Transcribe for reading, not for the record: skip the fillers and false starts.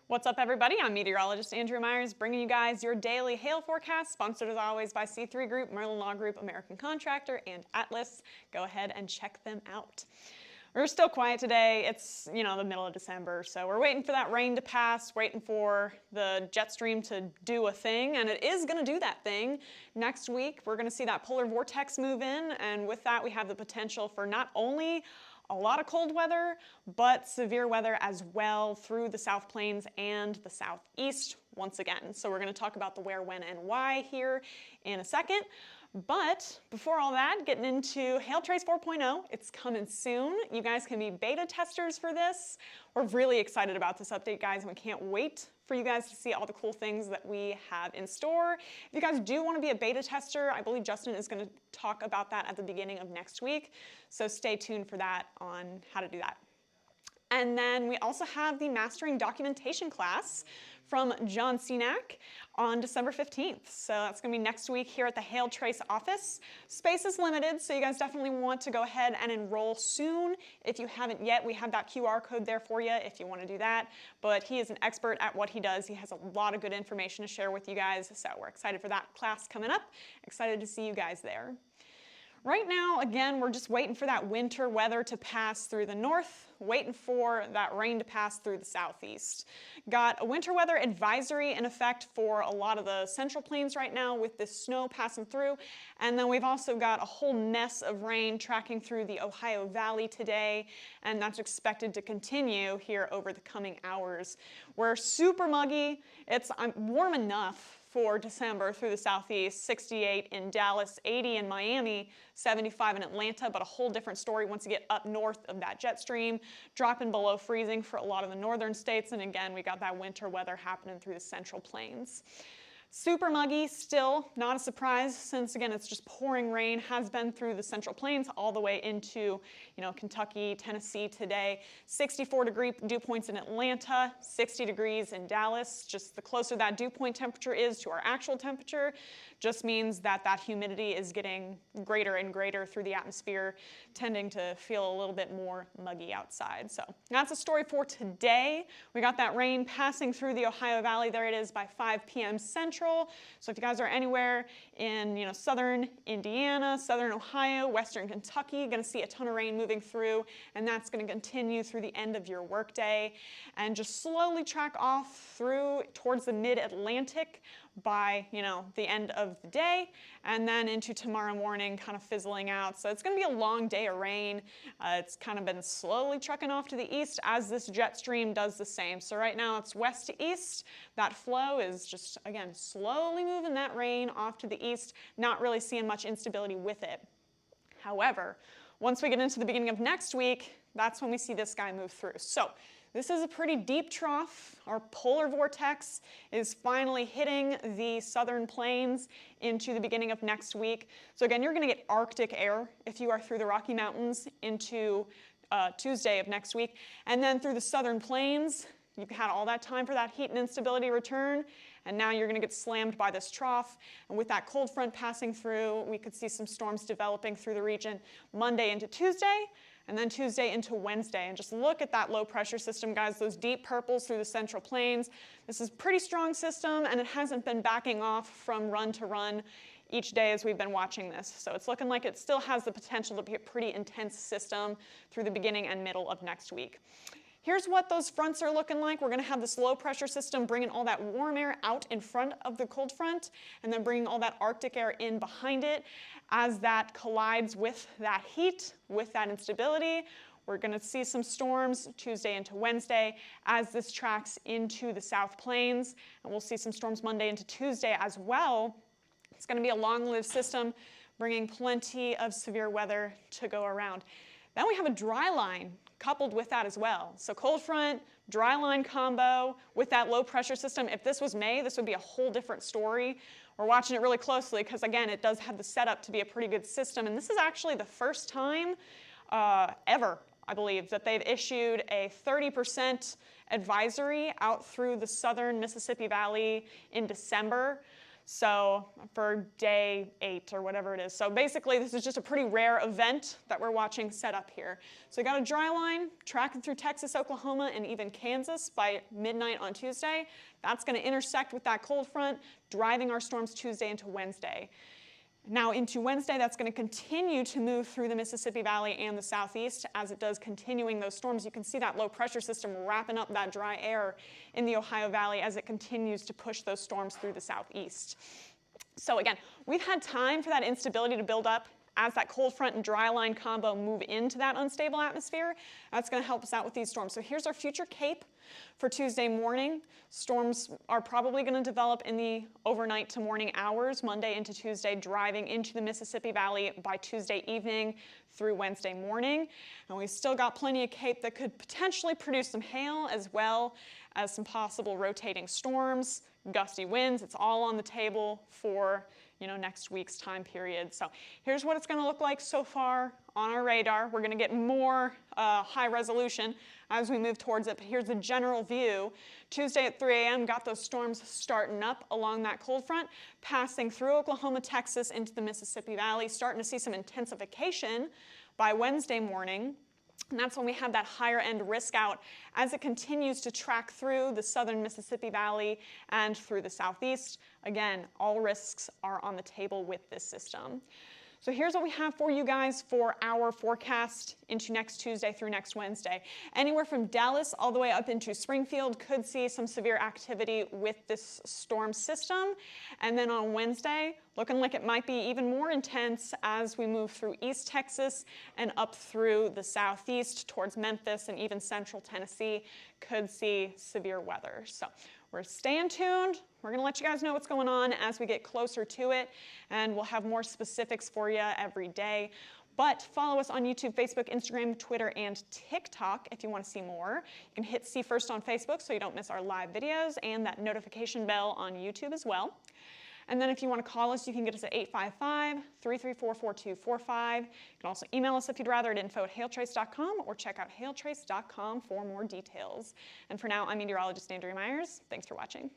What's up, everybody? I'm meteorologist Andrea Myers, bringing you guys your daily hail forecast, sponsored as always by C3 Group, Merlin Law Group, American Contractor, and Atlas. Go ahead and check them out. We're still quiet today. It's, the middle of December, so we're waiting for that rain to pass, waiting for the jet stream to do a thing, and it is going to do that thing. Next week, we're going to see that polar vortex move in, and with that, we have the potential for not only a lot of cold weather, but severe weather as well through the South Plains and the Southeast once again. So we're going to talk about the where, when, and why here in a second. But before all that, getting into Hail Trace 4.0, it's coming soon. You guys can be beta testers for this. We're really excited about this update, guys, and we can't wait for you guys to see all the cool things that we have in store. If you guys do want to be a beta tester, I believe Justin is going to talk about that at the beginning of next week. So stay tuned for that on how to do that. And then we also have the Mastering Documentation class from John Cenac on December 15th. So that's going to be next week here at the Hail Trace office. Space is limited, so you guys definitely want to go ahead and enroll soon. If you haven't yet, we have that QR code there for you if you want to do that. But he is an expert at what he does. He has a lot of good information to share with you guys, so we're excited for that class coming up. Excited to see you guys there. Right now, again, we're just waiting for that winter weather to pass through the north, waiting for that rain to pass through the southeast. Got a winter weather advisory in effect for a lot of the central plains right now with this snow passing through. And then we've also got a whole mess of rain tracking through the Ohio Valley today, and that's expected to continue here over the coming hours. We're super muggy. It's warm enough for December through the southeast, 68 in Dallas, 80 in Miami, 75 in Atlanta, but a whole different story once you get up north of that jet stream, dropping below freezing for a lot of the northern states, and again, we got that winter weather happening through the central plains. Super muggy still, not a surprise since again it's just pouring rain, has been through the central plains all the way into Kentucky, Tennessee today. 64-degree dew points in Atlanta, 60 degrees in Dallas. Just the closer that dew point temperature is to our actual temperature just means that that humidity is getting greater and greater through the atmosphere, tending to feel a little bit more muggy outside. So that's the story for today. We got that rain passing through the Ohio Valley. There it is by 5 p.m. Central. So if you guys are anywhere in southern Indiana, southern Ohio, western Kentucky, going to see a ton of rain moving through, and that's going to continue through the end of your workday and just slowly track off through towards the mid-Atlantic by the end of the day, and then into tomorrow morning kind of fizzling out. So it's going to be a long day of rain. It's kind of been slowly trucking off to the east as this jet stream does the same. So right now it's west to east. That flow is just, again, slowly moving that rain off to the east, not really seeing much instability with it. However, once we get into the beginning of next week, that's when we see this guy move through. So this is a pretty deep trough. Our polar vortex is finally hitting the southern plains into the beginning of next week. So again, you're going to get Arctic air if you are through the Rocky Mountains into Tuesday of next week. And then through the southern plains, you've had all that time for that heat and instability return, and now you're going to get slammed by this trough. And with that cold front passing through, we could see some storms developing through the region Monday into Tuesday, and then Tuesday into Wednesday. And just look at that low pressure system, guys, those deep purples through the central plains. This is a pretty strong system, and it hasn't been backing off from run to run each day as we've been watching this. So it's looking like it still has the potential to be a pretty intense system through the beginning and middle of next week. Here's what those fronts are looking like. We're going to have this low pressure system bringing all that warm air out in front of the cold front and then bringing all that Arctic air in behind it. As that collides with that heat, with that instability, we're going to see some storms Tuesday into Wednesday as this tracks into the South Plains, and we'll see some storms Monday into Tuesday as well. It's going to be a long-lived system bringing plenty of severe weather to go around. Then we have a dry line coupled with that as well. So cold front, dry line combo with that low pressure system. If this was May, this would be a whole different story. We're watching it really closely because, again, it does have the setup to be a pretty good system. And this is actually the first time ever, I believe, that they've issued a 30% advisory out through the southern Mississippi Valley in December. So for day 8 or whatever it is. So basically this is just a pretty rare event that we're watching set up here. So we got a dry line tracking through Texas, Oklahoma, and even Kansas by midnight on Tuesday. That's going to intersect with that cold front, driving our storms Tuesday into Wednesday. Now into Wednesday, that's going to continue to move through the Mississippi Valley and the southeast as it does continuing those storms. You can see that low pressure system wrapping up that dry air in the Ohio Valley as it continues to push those storms through the southeast. So again, we've had time for that instability to build up as that cold front and dry line combo move into that unstable atmosphere. That's going to help us out with these storms. So here's our future CAPE for Tuesday morning. Storms are probably going to develop in the overnight to morning hours, Monday into Tuesday, driving into the Mississippi Valley by Tuesday evening through Wednesday morning. And we've still got plenty of CAPE that could potentially produce some hail as well as some possible rotating storms, gusty winds. It's all on the table for next week's time period. So here's what it's going to look like so far on our radar. We're going to get more high resolution as we move towards it, but here's the general view. Tuesday at 3 a.m. got those storms starting up along that cold front, passing through Oklahoma, Texas into the Mississippi Valley, starting to see some intensification by Wednesday morning. And that's when we have that higher end risk out as it continues to track through the southern Mississippi Valley and through the southeast. Again, all risks are on the table with this system. So here's what we have for you guys for our forecast into next Tuesday through next Wednesday. Anywhere from Dallas all the way up into Springfield could see some severe activity with this storm system. And then on Wednesday, looking like it might be even more intense as we move through East Texas and up through the southeast towards Memphis and even central Tennessee could see severe weather. So we're staying tuned. We're going to let you guys know what's going on as we get closer to it, and we'll have more specifics for you every day. But follow us on YouTube, Facebook, Instagram, Twitter, and TikTok if you want to see more. You can hit See First on Facebook so you don't miss our live videos, and that notification bell on YouTube as well. And then if you want to call us, you can get us at 855-334-4245. You can also email us if you'd rather at info@hailtrace.com or check out hailtrace.com for more details. And for now, I'm meteorologist Andrea Myers. Thanks for watching.